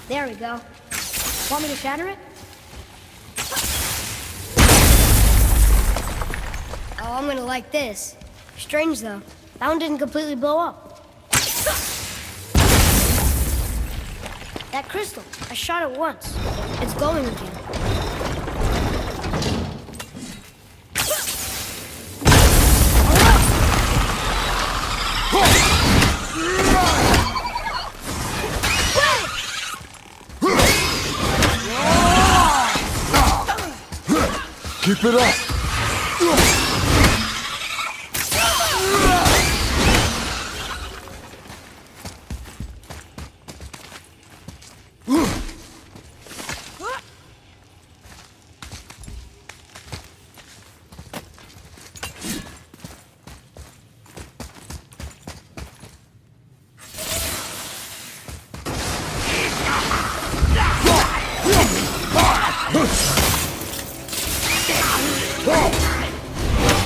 There we go. Want me to shatter it? Oh, I'm gonna like this. Strange though, that one didn't completely blow up. That crystal, I shot it once. It's glowing again. Keep it up!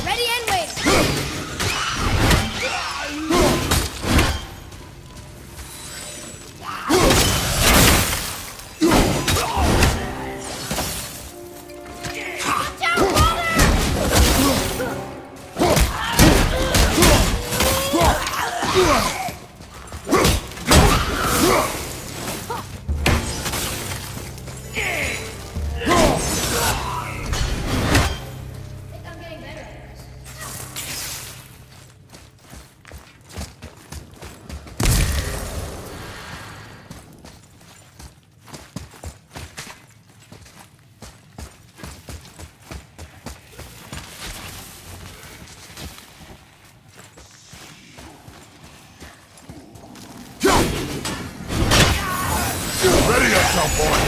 Ready and wait. Watch out, Ready up, cowboy!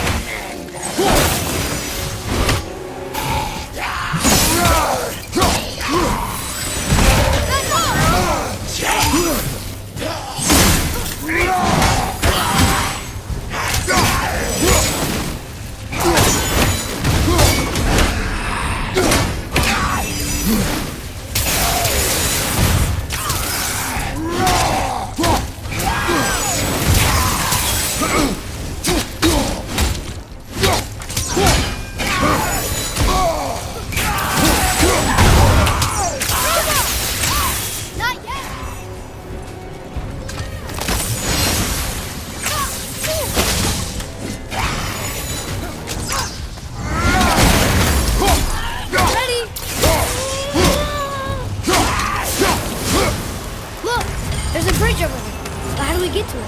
There's a bridge over there. But how do we get to it?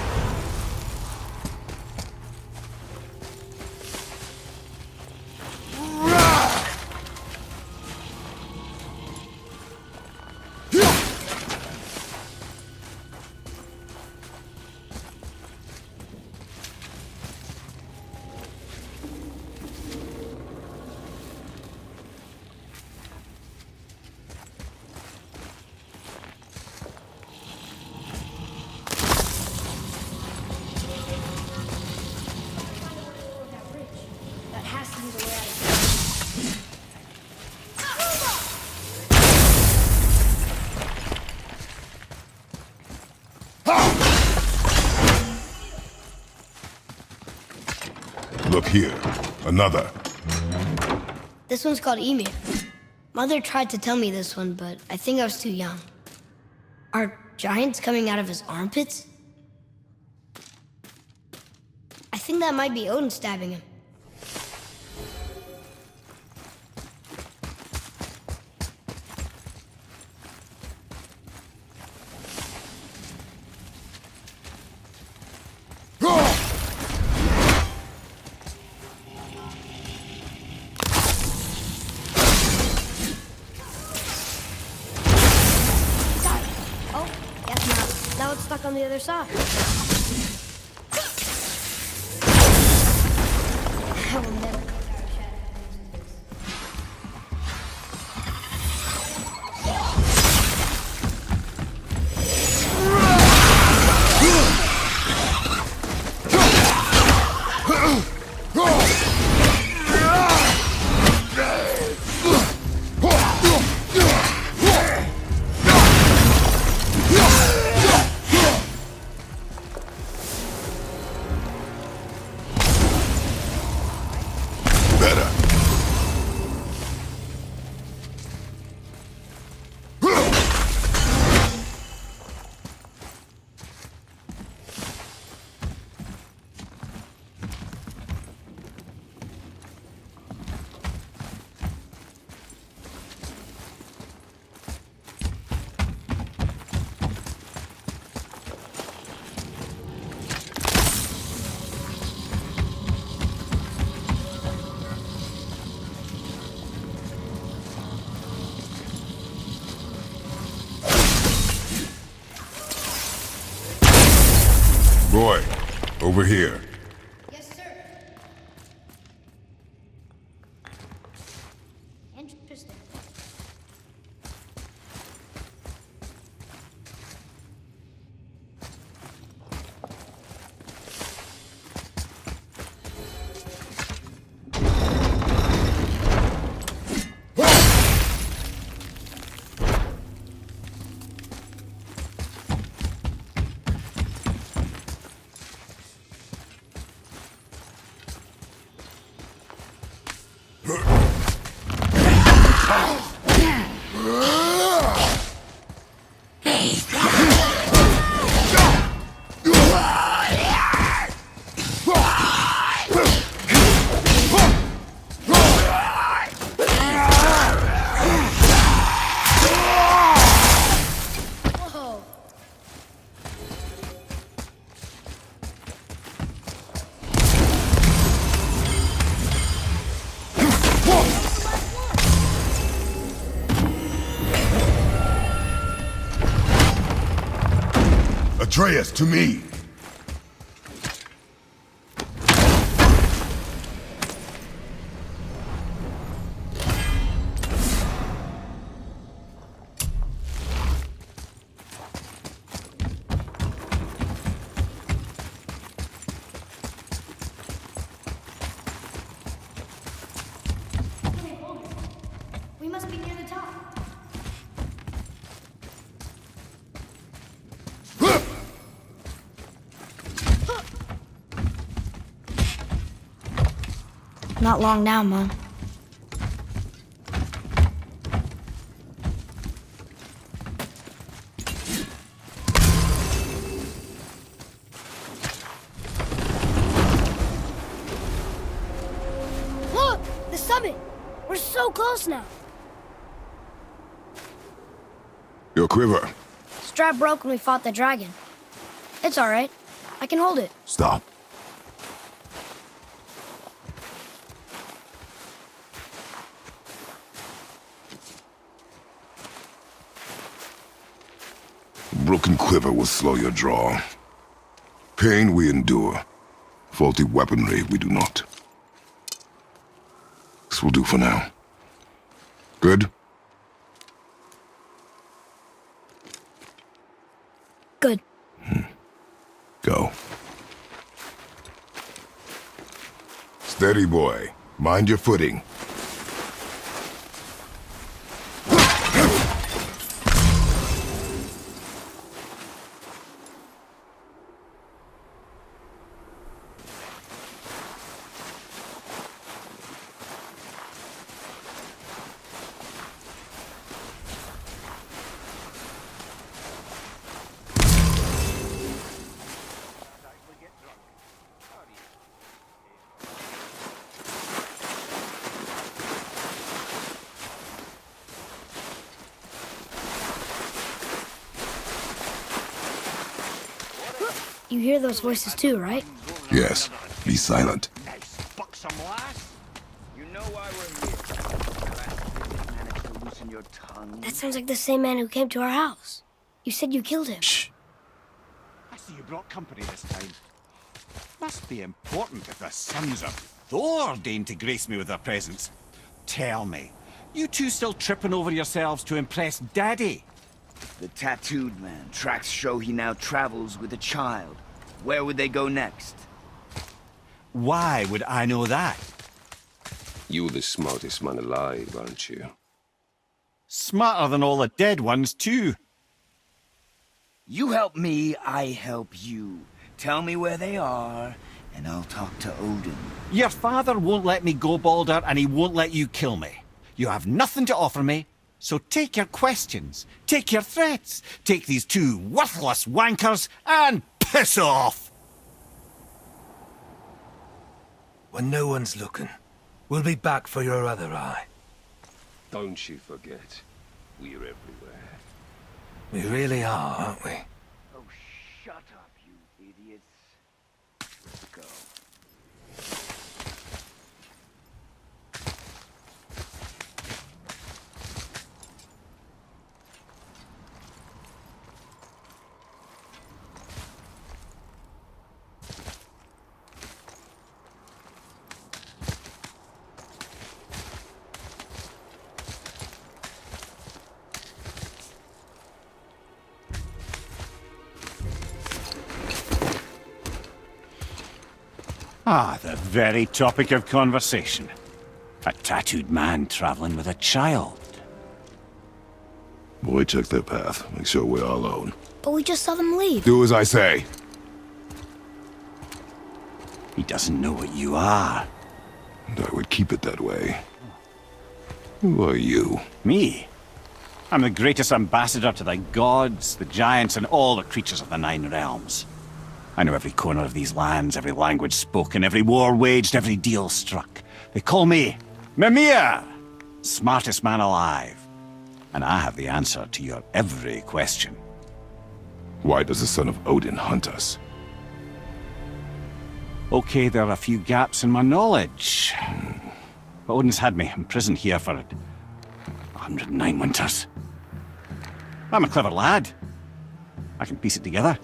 That has to be the way out of Look here. Another. This one's called Emir. Mother tried to tell me this one, but I think I was too young. Are giants coming out of his armpits? I think that might be Odin stabbing him. Now it's stuck on the other side. I will never get out of shadow. Boy, over here. Yes, sir. Interesting. Whoa. Atreus, to me. We must be near the top. Not long now, Mom. Look! The summit! We're so close now. Your quiver. Strap broke when we fought the dragon. It's all right. I can hold it. Stop. Broken quiver will slow your draw. Pain we endure. Faulty weaponry we do not. This will do for now. Good? Good. Go. Steady, boy. Mind your footing. You hear those voices too, right? Yes. Be silent. Nice buxom lass. You know why we're here. Managed to loosen your tongue. That sounds like the same man who came to our house. You said you killed him. Shh. I see you brought company this time. Must be important if the sons of Thor deign to grace me with their presence. Tell me, you two still tripping over yourselves to impress Daddy? The tattooed man. Tracks show he now travels with a child. Where would they go next? Why would I know that? You were the smartest man alive, aren't you? Smarter than all the dead ones, too. You help me, I help you. Tell me where they are, and I'll talk to Odin. Your father won't let me go, Balder, and he won't let you kill me. You have nothing to offer me, so take your questions, take your threats, take these two worthless wankers, and piss off! When no one's looking, we'll be back for your other eye. Don't you forget, we're everywhere. We really are, aren't we? Oh, shut up, you idiots. Let's go. Ah, the very topic of conversation. A tattooed man traveling with a child. Boy, check their path. Make sure we're all alone. But we just saw them leave. Do as I say. He doesn't know what you are. And I would keep it that way. Who are you? Me? I'm the greatest ambassador to the gods, the giants, and all the creatures of the Nine Realms. I know every corner of these lands, every language spoken, every war waged, every deal struck. They call me Mimir, smartest man alive. And I have the answer to your every question. Why does the son of Odin hunt us? Okay, there are a few gaps in my knowledge. But Odin's had me imprisoned here for 109 winters. I'm a clever lad. I can piece it together.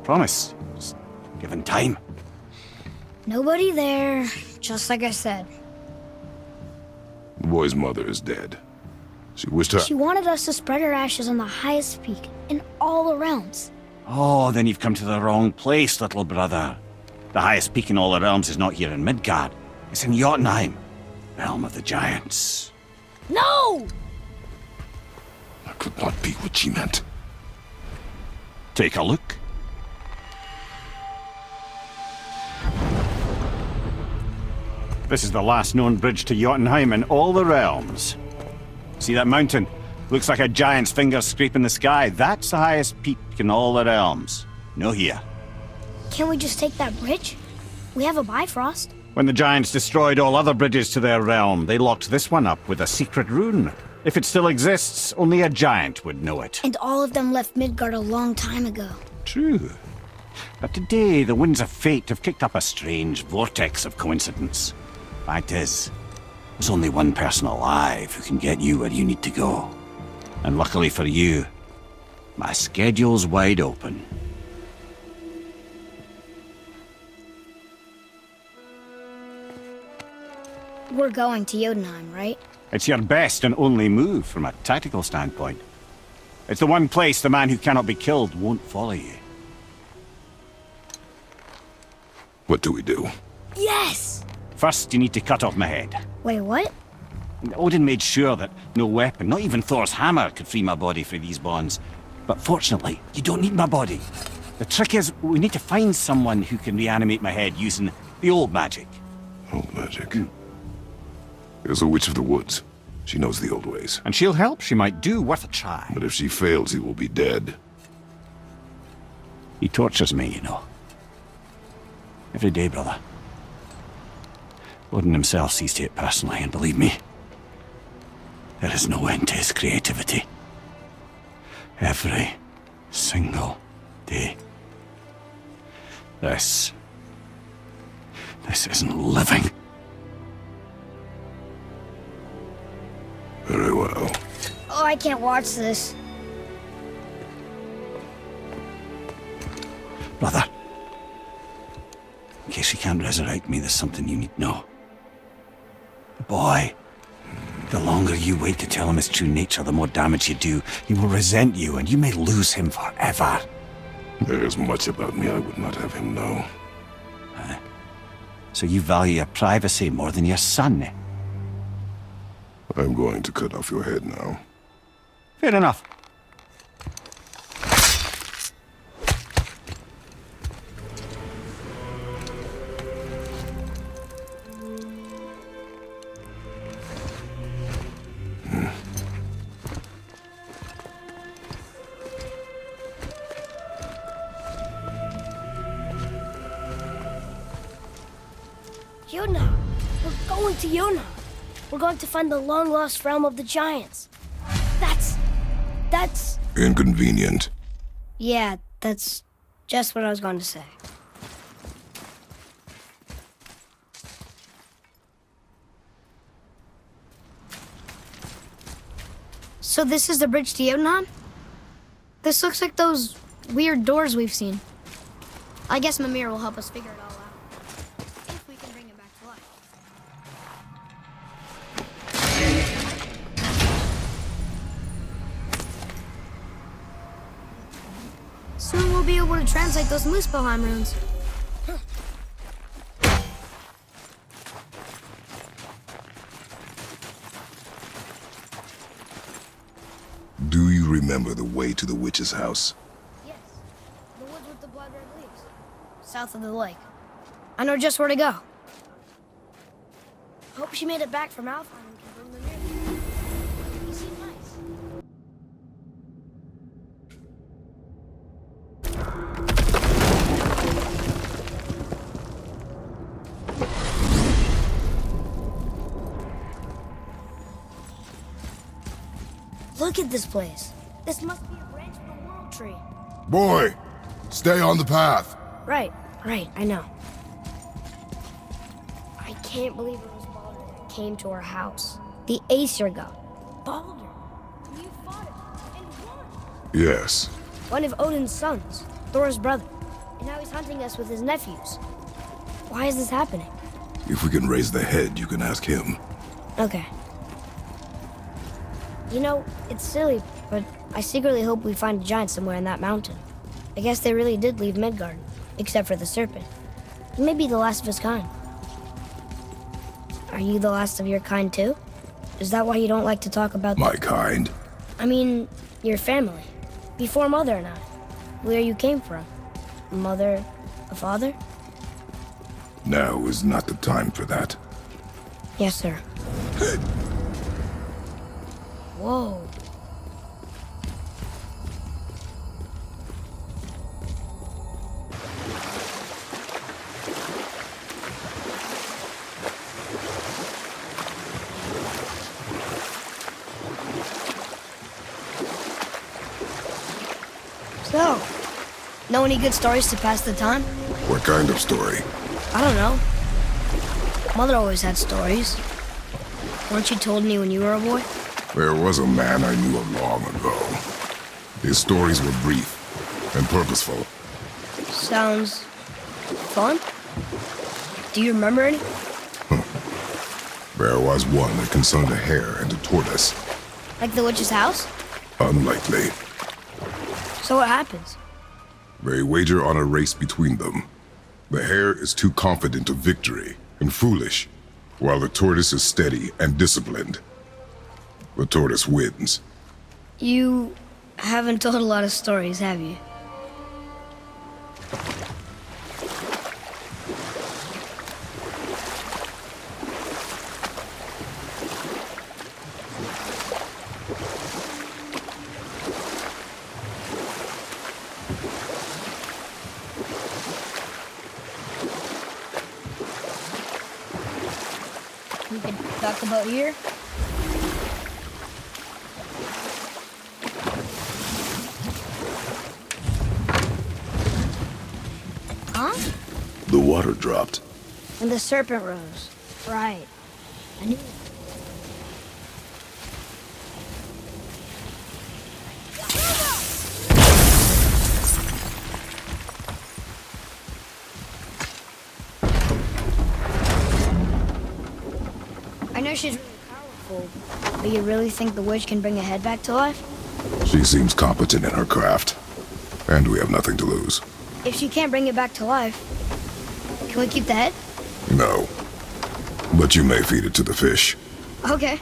Promise. Just given time. Nobody there, just like I said. The boy's mother is dead. She wished her... She wanted us to spread her ashes on the highest peak in all the realms. Oh, then you've come to the wrong place, little brother. The highest peak in all the realms is not here in Midgard. It's in Jotunheim, realm of the giants. No! That could not be what she meant. Take a look. This is the last known bridge to Jotunheim in all the realms. See that mountain? Looks like a giant's finger scraping the sky. That's the highest peak in all the realms. No here. Can't we just take that bridge? We have a Bifrost. When the giants destroyed all other bridges to their realm, they locked this one up with a secret rune. If it still exists, only a giant would know it. And all of them left Midgard a long time ago. True. But today, the winds of fate have kicked up a strange vortex of coincidence. Fact is, there's only one person alive who can get you where you need to go. And luckily for you, my schedule's wide open. We're going to Jotunheim, right? It's your best and only move from a tactical standpoint. It's the one place the man who cannot be killed won't follow you. What do we do? Yes! First, you need to cut off my head. Wait, what? Odin made sure that no weapon, not even Thor's hammer, could free my body from these bonds. But fortunately, you don't need my body. The trick is, we need to find someone who can reanimate my head using the old magic. Old magic. There's a witch of the woods. She knows the old ways. And she'll help, she might do, worth a try. But if she fails, he will be dead. He tortures me, you know. Every day, brother. Odin himself sees to it personally, and believe me, there is no end to his creativity. Every single day. This isn't living. Very well. Oh, I can't watch this. Brother, in case he can't resurrect me, there's something you need to know. The boy, the longer you wait to tell him his true nature, the more damage you do. He will resent you, and you may lose him forever. There is much about me I would not have him know. So you value your privacy more than your son, eh? I'm going to cut off your head now. Fair enough. Jotunheim. We're going to Jotunheim. We're going to find the long-lost realm of the giants. That's... Inconvenient. Yeah, that's just what I was going to say. So this is the bridge to Jotunheim? This looks like those weird doors we've seen. I guess Mimir will help us figure it all out. If we can bring it back to life. Soon we'll be able to translate those Muspelheim runes. Do you remember the way to the witch's house? Yes. The woods with the blood red leaves. South of the lake. I know just where to go. Hope she made it back from Alpine and can bring them here. You seem nice. Look at this place. This must be a branch of the World Tree. Boy, stay on the path. Right, I know. I can't believe it was Baldur that came to our house. The Aesir god. Baldur. You fought him and won. Yes. One of Odin's sons, Thor's brother. And now he's hunting us with his nephews. Why is this happening? If we can raise the head, you can ask him. Okay. You know, it's silly, but I secretly hope we find a giant somewhere in that mountain. I guess they really did leave Midgard, except for the serpent. He may be the last of his kind. Are you the last of your kind too? Is that why you don't like to talk about... My kind? I mean, your family. Before Mother and I. Where you came from. A mother, a father? Now is not the time for that. Yes, sir. Whoa. So, know any good stories to pass the time? What kind of story? I don't know. Mother always had stories. Weren't you told any when you were a boy? There was a man I knew long ago. His stories were brief and purposeful. Sounds fun. Do you remember any? There was one that concerned a hare and a tortoise. Like the witch's house? Unlikely. So what happens? They wager on a race between them. The hare is too confident of victory and foolish, while the tortoise is steady and disciplined. The tortoise wins. You haven't told a lot of stories, have you? We could talk about here. Huh? The water dropped. And the serpent rose. Right. I knew it. I know she's really powerful, but you really think the witch can bring a head back to life? She seems competent in her craft, and we have nothing to lose. If she can't bring it back to life, can we keep the head? No. But you may feed it to the fish. Okay.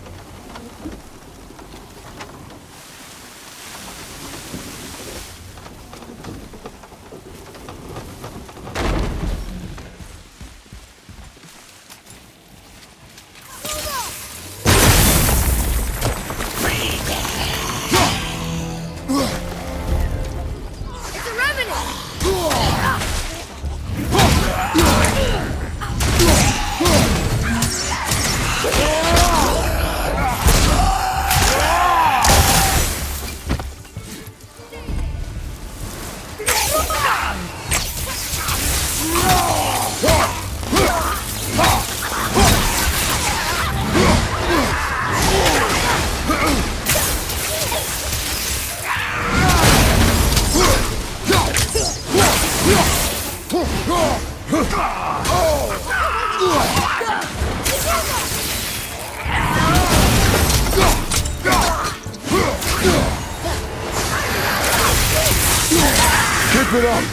It's a revenant! Keep it up!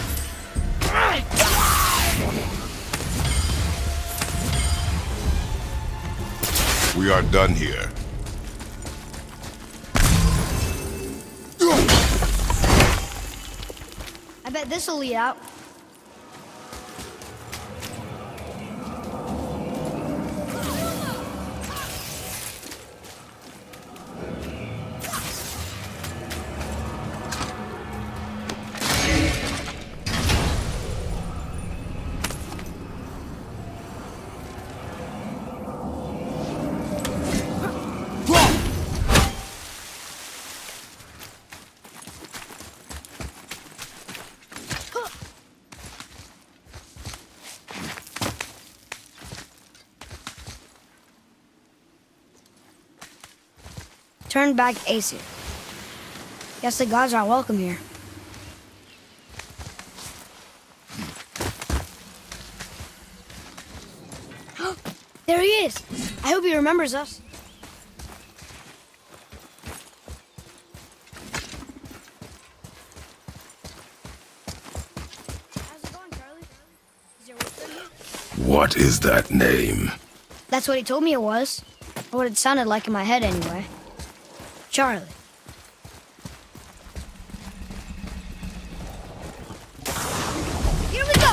We are done here. This'll lead out. Turn back Aesir. Guess the gods aren't welcome here. There he is! I hope he remembers us. How's it going, Charlie? Is there work done here? What is that name? That's what he told me it was. Or what it sounded like in my head anyway. Charlie. Here we go!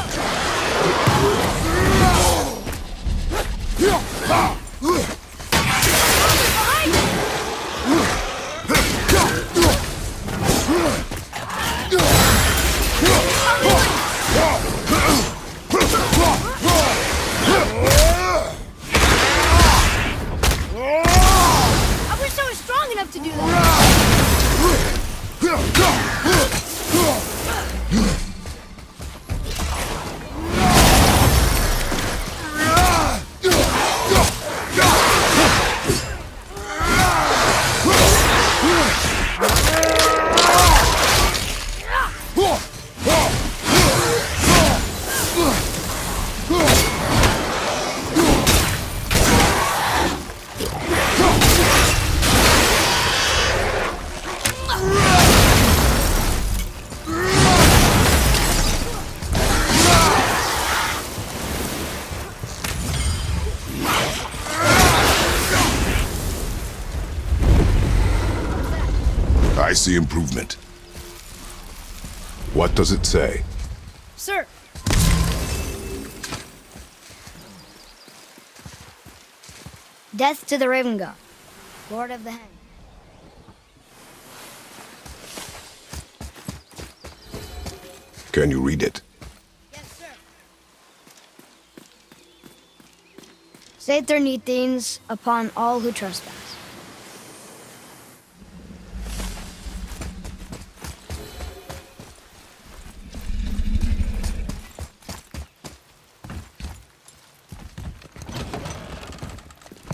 I wish I was strong enough to do that. I see improvement. What does it say? Sir. Death to the Raven God, Lord of the Hang. Can you read it? Yes, sir. Sater Nithins upon all who trespass.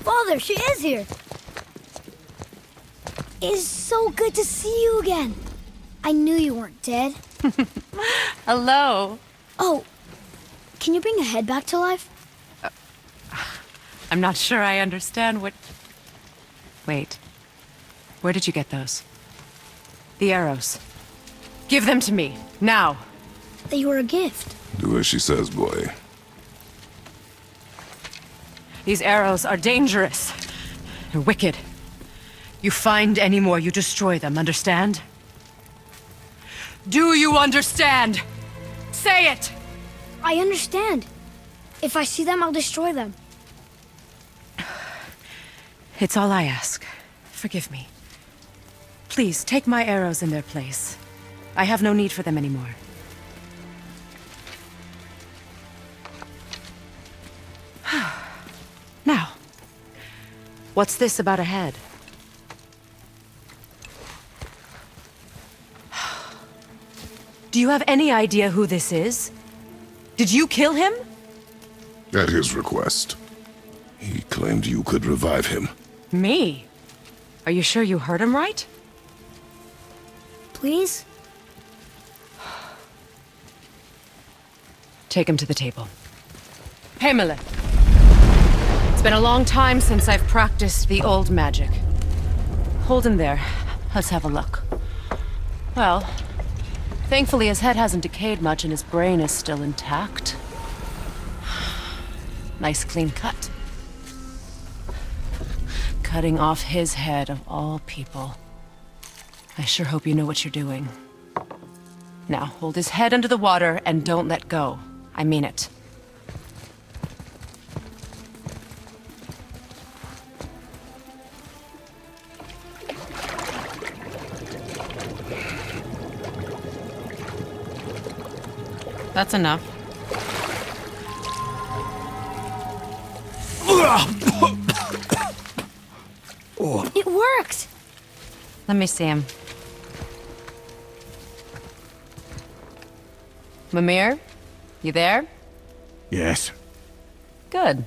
Father, she is here. It's so good to see you again. I knew you weren't dead. Hello. Oh, can you bring a head back to life? I'm not sure I understand what... Wait. Where did you get those? The arrows. Give them to me, now. They were a gift. Do as she says, boy. These arrows are dangerous. They're wicked. You find any more, you destroy them, understand? Do you understand? Say it! I understand. If I see them, I'll destroy them. It's all I ask. Forgive me. Please, take my arrows in their place. I have no need for them anymore. Now, what's this about a head? Do you have any idea who this is? Did you kill him? At his request. He claimed you could revive him. Me? Are you sure you heard him right? Please? Take him to the table. Himmler! It's been a long time since I've practiced the old magic. Hold him there. Let's have a look. Well, thankfully his head hasn't decayed much and his brain is still intact. Nice clean cut. Cutting off his head of all people. I sure hope you know what you're doing. Now, hold his head under the water and don't let go. I mean it. That's enough. It worked! Let me see him. Mimir? You there? Yes. Good.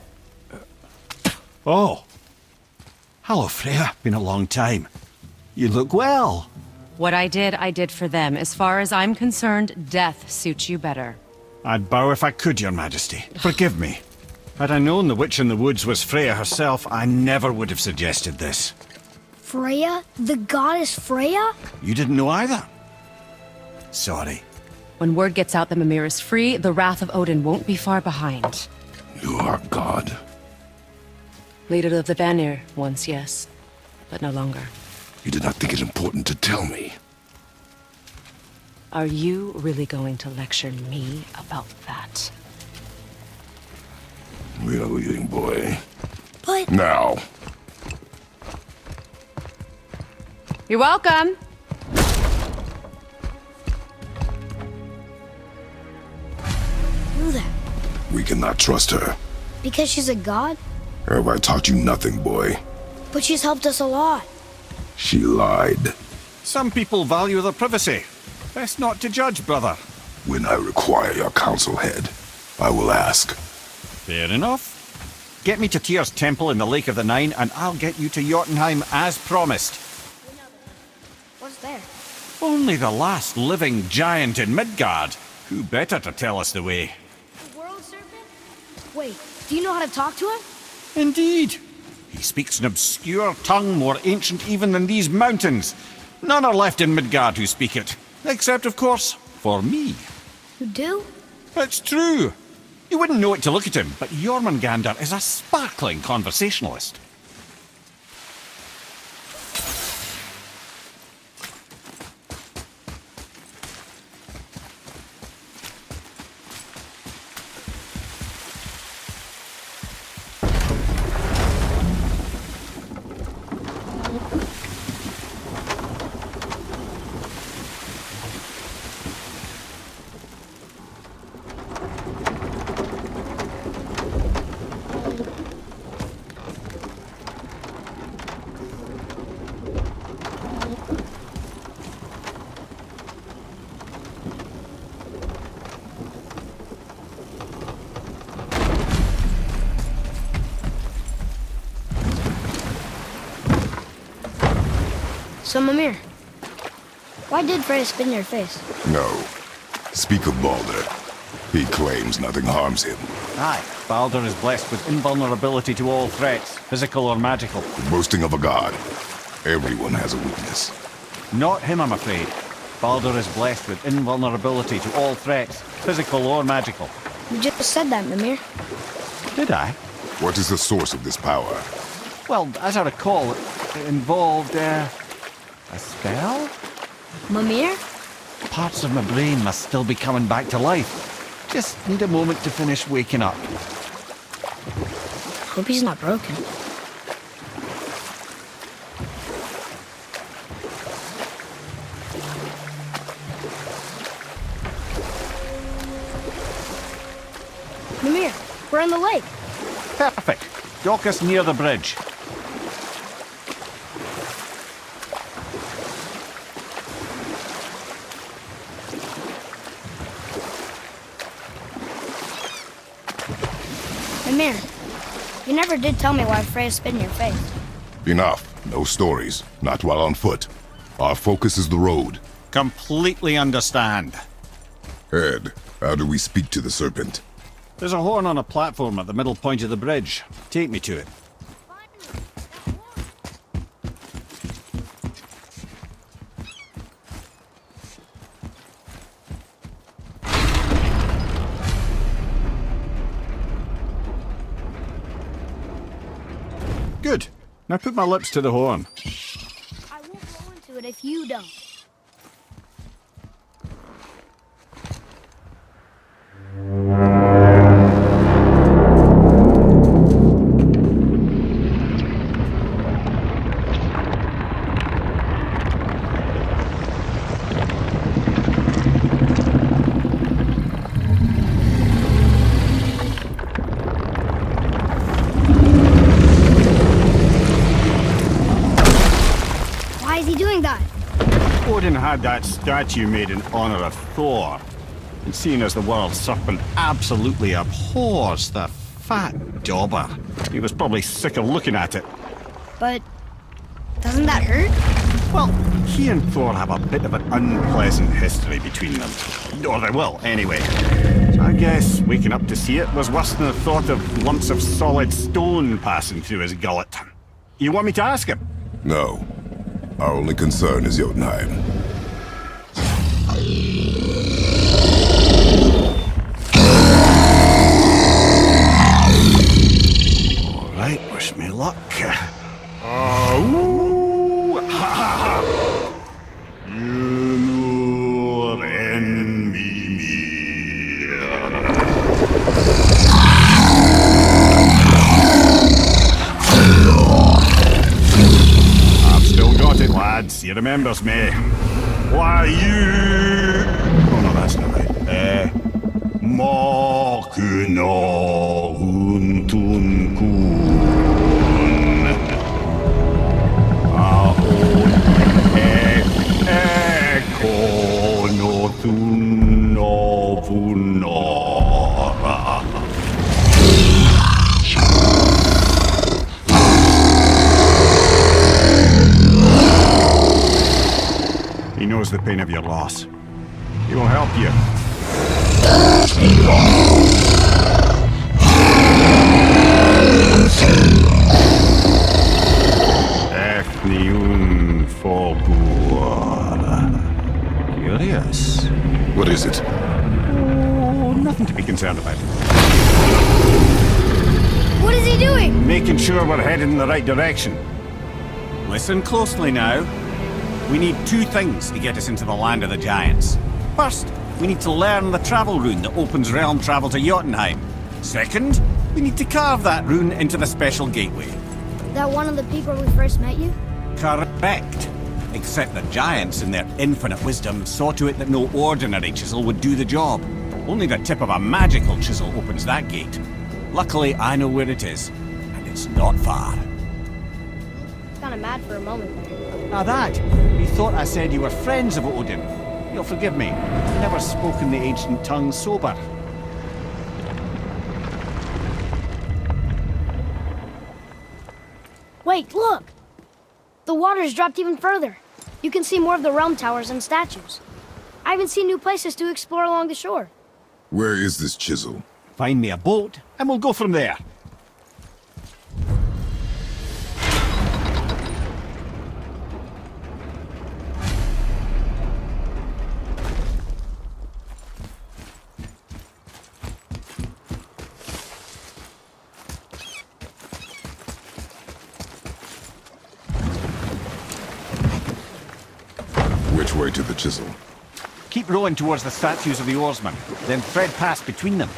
Oh. Hello, Freya. Been a long time. You look well. What I did for them. As far as I'm concerned, death suits you better. I'd bow if I could, Your Majesty. Forgive me. Had I known the witch in the woods was Freya herself, I never would have suggested this. Freya? The goddess Freya? You didn't know either? Sorry. When word gets out that Mimir is free, the wrath of Odin won't be far behind. You are God. Leader of the Vanir, once, yes. But no longer. You did not think it important to tell me. Are you really going to lecture me about that? We are leaving, boy. But... Now. You're welcome! do that? We cannot trust her. Because she's a god? Have I taught you nothing, boy? But she's helped us a lot. She lied. Some people value their privacy. Best not to judge, brother. When I require your counsel, head, I will ask. Fair enough. Get me to Tyr's temple in the Lake of the Nine, and I'll get you to Jotunheim as promised. What's there? Only the last living giant in Midgard. Who better to tell us the way? The world serpent? Wait, do you know how to talk to him? Indeed. He speaks an obscure tongue more ancient even than these mountains. None are left in Midgard who speak it. Except, of course, for me. You do? It's true. You wouldn't know it to look at him, but Jormungandr is a sparkling conversationalist. So, Mimir, why did Freya spit in your face? No. Speak of Baldur. He claims nothing harms him. Aye, Baldur is blessed with invulnerability to all threats, physical or magical. The boasting of a god. Everyone has a weakness. Not him, I'm afraid. Baldur is blessed with invulnerability to all threats, physical or magical. You just said that, Mimir. Did I? What is the source of this power? Well, as I recall, it involved, a spell? Mimir? Parts of my brain must still be coming back to life. Just need a moment to finish waking up. Hope he's not broken. Mimir, we're on the lake. Perfect. Dock us near the bridge. Mimir, you never did tell me why Freya spit in your face. Enough. No stories. Not while on foot. Our focus is the road. Completely understand. Head, how do we speak to the serpent? There's a horn on a platform at the middle point of the bridge. Take me to it. Good. Now put my lips to the horn. I won't blow into it if you don't. Why is he doing that? Odin had that statue made in honor of Thor. And seeing as the world's serpent absolutely abhors the fat dauber, he was probably sick of looking at it. But doesn't that hurt? Well, he and Thor have a bit of an unpleasant history between them. Or they will, anyway. So I guess waking up to see it was worse than the thought of lumps of solid stone passing through his gullet. You want me to ask him? No. Our only concern is Jotunheim. All right, wish me luck. Ooh, ha, ha, ha. You envy me. I've still got it, lads. He remembers me. Why you? Oh no, that's not right. Makuna huntun kun. Aon ekono tunovunora. He knows the pain of your loss. He will help you. Ethniun Fogur. Curious. What is it? Oh, nothing to be concerned about. What is he doing? Making sure we're headed in the right direction. Listen closely now. We need two things to get us into the land of the giants. First, we need to learn the travel rune that opens realm travel to Jotunheim. Second, we need to carve that rune into the special gateway. That one of the people we first met you? Correct. Except the giants, in their infinite wisdom, saw to it that no ordinary chisel would do the job. Only the tip of a magical chisel opens that gate. Luckily, I know where it is, and it's not far. Kinda mad for a moment there. Now that, you thought I said you were friends of Odin. You'll forgive me. I've never spoken the ancient tongue sober. Wait, look! The water's dropped even further. You can see more of the realm towers and statues. I even see new places to explore along the shore. Where is this chisel? Find me a boat, and we'll go from there. Which way to the chisel? Keep rowing towards the statues of the oarsmen, then thread past between them.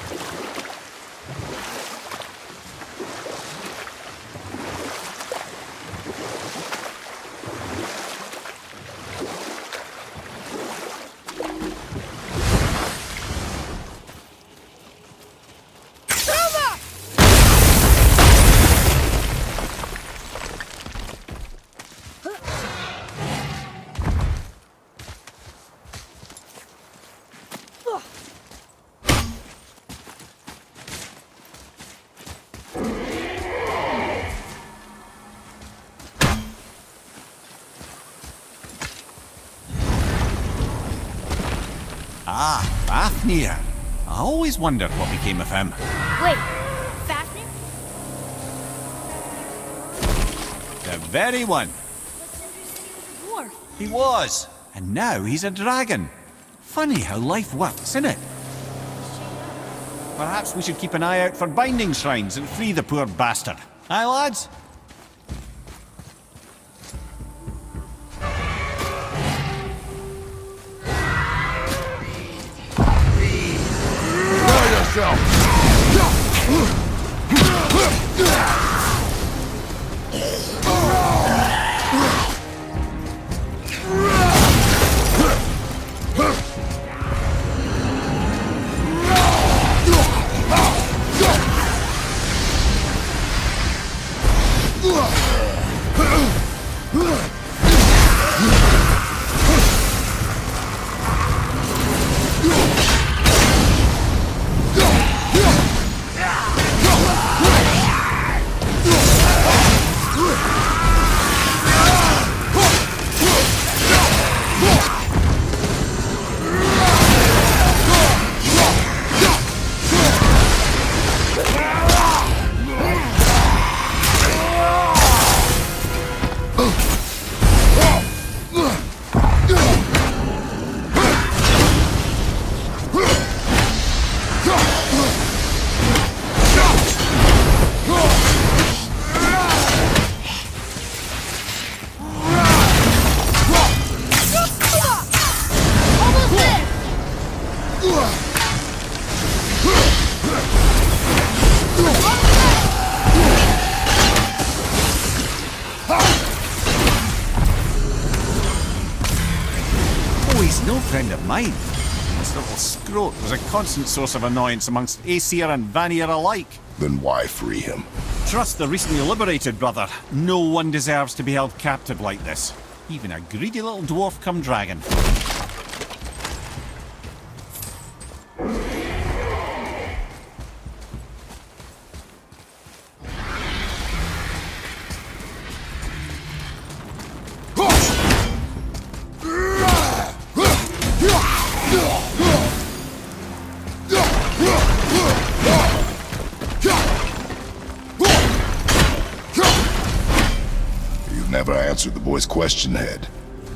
Ah, Fafnir. I always wondered what became of him. Wait, Fafnir? The very one. But Sindri said he was a dwarf. He was. And now he's a dragon. Funny how life works, isn't it? Perhaps we should keep an eye out for binding shrines and free the poor bastard. Aye, lads? yourself! Oh, he's no friend of mine. This little scrote was a constant source of annoyance amongst Aesir and Vanir alike. Then why free him? Trust the recently liberated, brother. No one deserves to be held captive like this. Even a greedy little dwarf come dragon. You never answered the boy's question, Head.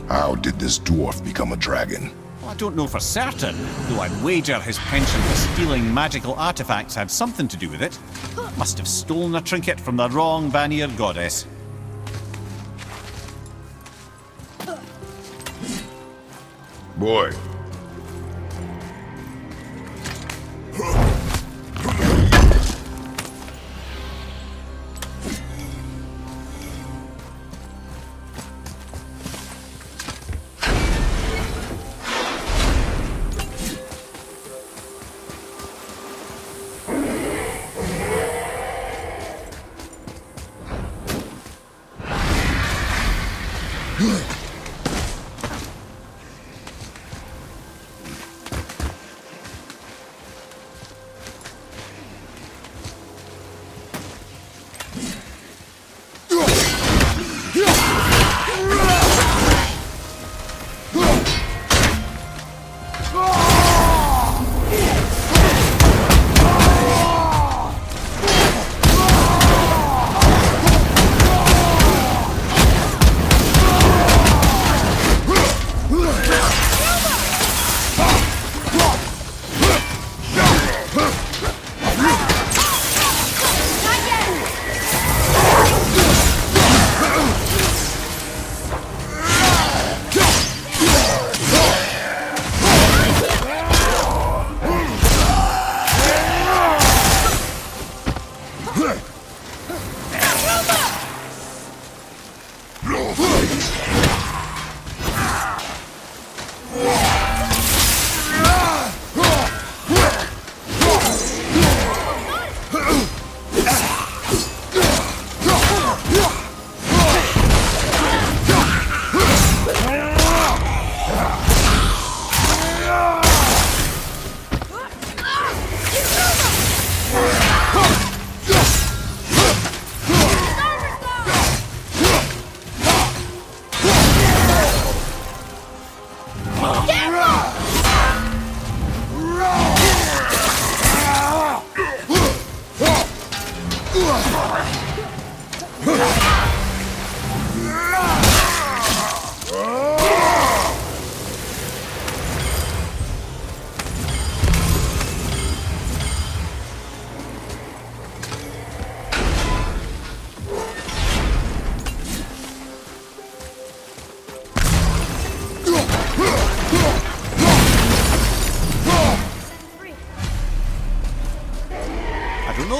How did this dwarf become a dragon? Well, I don't know for certain, though I'd wager his penchant for stealing magical artifacts had something to do with it. Must have stolen a trinket from the wrong Vanir goddess. Boy.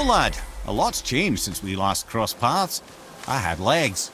Well, lad, a lot's changed since we last crossed paths. I had legs.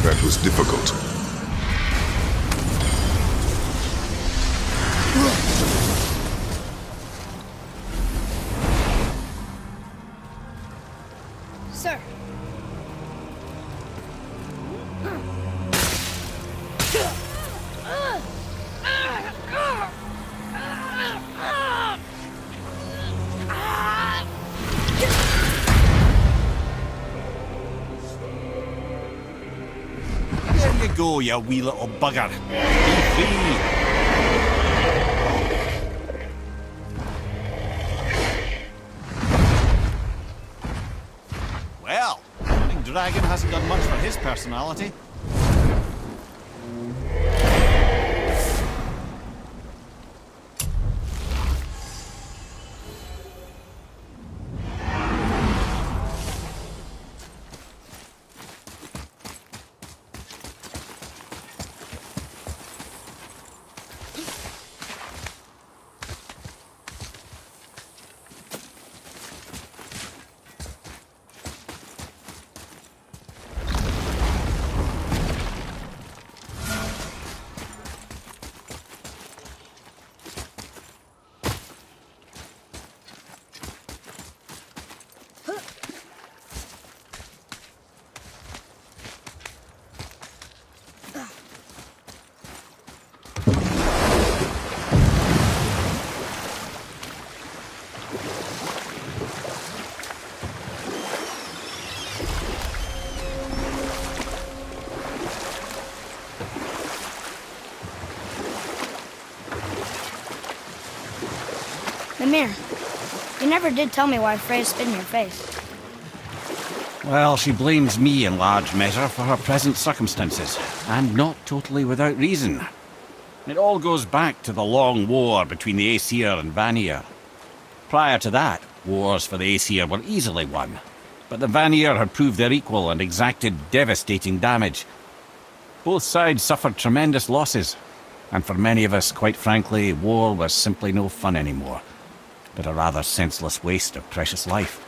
That was difficult. Sir. There you go, you wee little bugger. Be free. Well, Running Dragon hasn't done much for his personality. Mimir, you never did tell me why Freya spit in your face. Well, she blames me in large measure for her present circumstances, and not totally without reason. It all goes back to the long war between the Aesir and Vanir. Prior to that, wars for the Aesir were easily won, but the Vanir had proved their equal and exacted devastating damage. Both sides suffered tremendous losses, and for many of us, quite frankly, war was simply no fun anymore, but a rather senseless waste of precious life.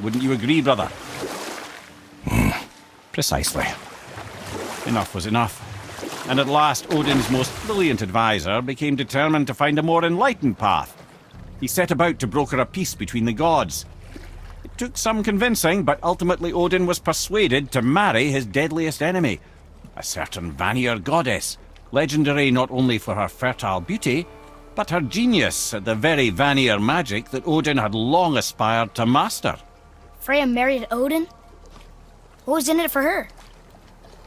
Wouldn't you agree, brother? Precisely. Enough was enough. And at last, Odin's most brilliant advisor became determined to find a more enlightened path. He set about to broker a peace between the gods. It took some convincing, but ultimately Odin was persuaded to marry his deadliest enemy, a certain Vanir goddess, legendary not only for her fertile beauty, but her genius at the very Vanir magic that Odin had long aspired to master. Freya married Odin? What was in it for her?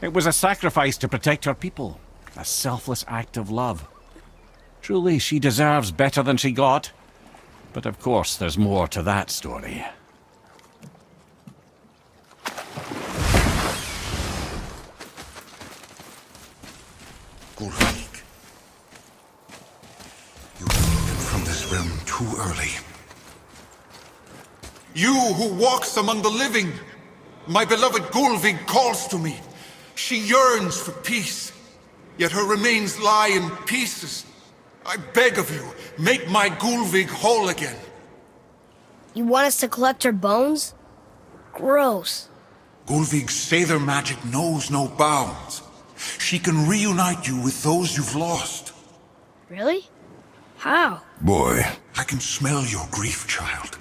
It was a sacrifice to protect her people, a selfless act of love. Truly, she deserves better than she got. But of course, there's more to that story. Gulfig, you came from this realm too early. You who walks among the living, my beloved Gulfig calls to me. She yearns for peace, yet her remains lie in pieces. I beg of you, make my Gulfig whole again. You want us to collect her bones? Gross. Gulfig's Sather magic knows no bounds. She can reunite you with those you've lost. Really? How? Boy, I can smell your grief, child.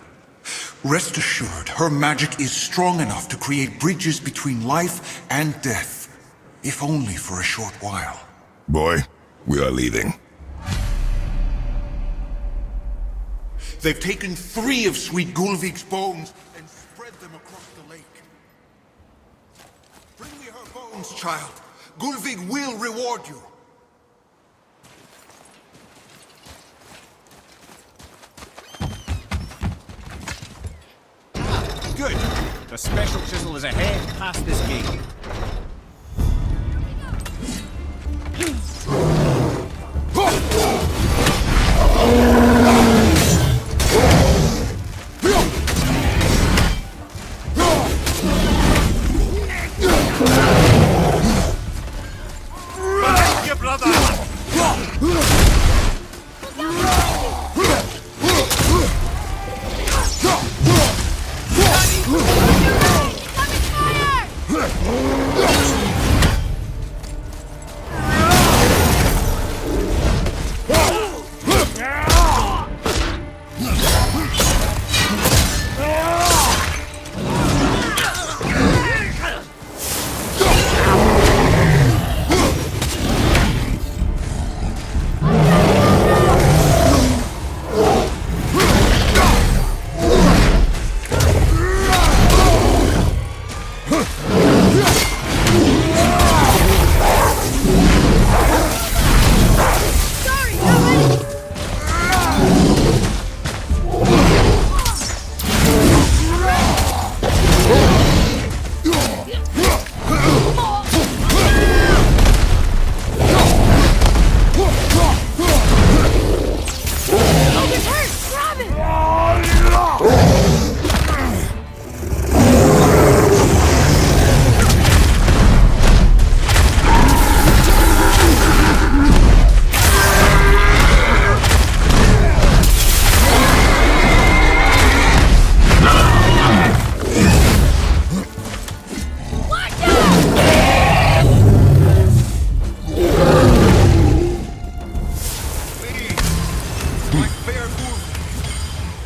Rest assured, her magic is strong enough to create bridges between life and death, if only for a short while. boy, we are leaving. They've taken 3 of sweet Gulfig's bones and spread them across the lake. Bring me her bones, child. Gulfig will reward you. Good. The special chisel is ahead past this gate. Behind you, brother!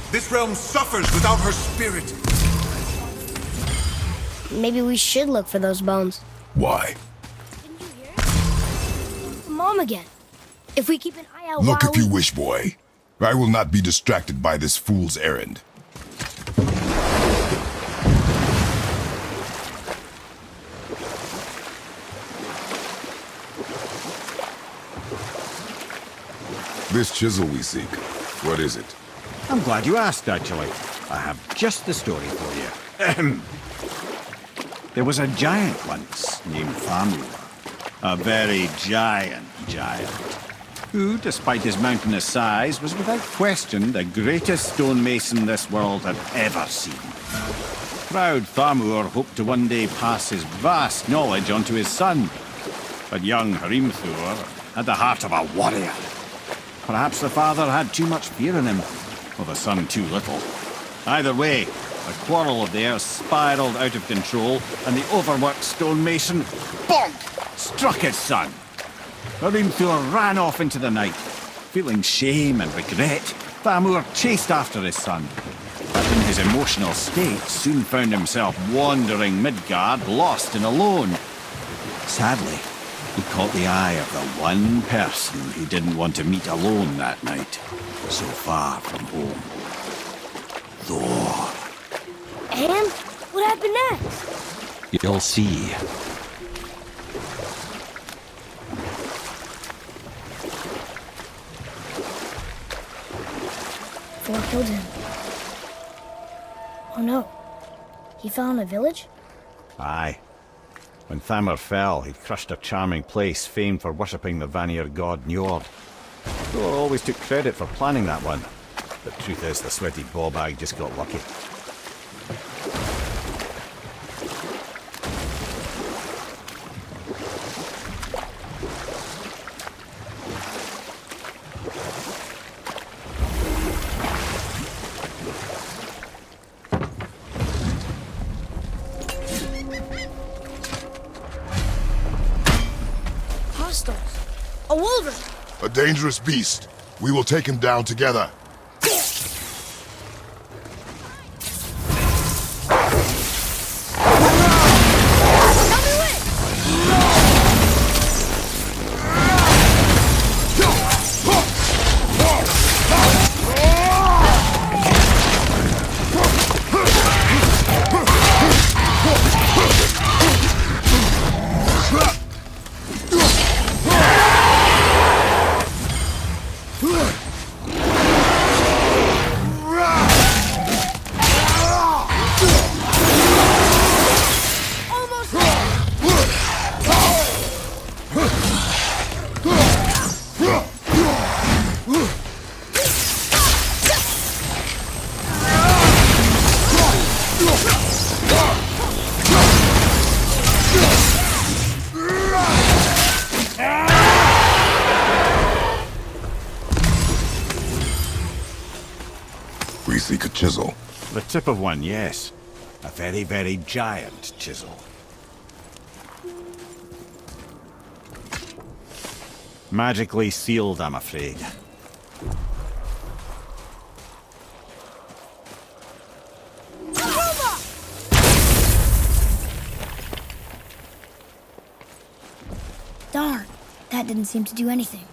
This realm suffers without her spirit. Maybe we should look for those bones. Why? Didn't you hear? Mom again. If we keep an eye out Look while if you wish, boy. I will not be distracted by this fool's errand. This chisel we seek, what is it? I'm glad you asked, actually. I have just the story for you. Ahem. There was a giant once named Thamur. A very giant, who, despite his mountainous size, was without question the greatest stonemason this world had ever seen. Proud Thamur hoped to one day pass his vast knowledge on to his son. But young Hrimthur had the heart of a warrior. Perhaps the father had too much fear in him, or the son too little. Either way, a quarrel of theirs spiraled out of control, and the overworked stonemason, bonk, struck his son. Hrimthur ran off into the night. Feeling shame and regret, Thamur chased after his son. But in his emotional state, soon found himself wandering Midgard, lost and alone. Sadly, he caught the eye of the one person he didn't want to meet alone that night, so far from home. Thor. And what happened next? You'll see. Thor killed him. Oh no. He fell in a village? Aye. When Thamur fell, he'd crushed a charming place famed for worshipping the Vanir god Njord. Thor always took credit for planning that one. The truth is, the sweaty ballbag just got lucky. Hostiles. A wolverine. A dangerous beast. We will take him down together. We seek a chisel. The tip of one, yes. A very, very giant chisel. Magically sealed, I'm afraid. Darn. That didn't seem to do anything.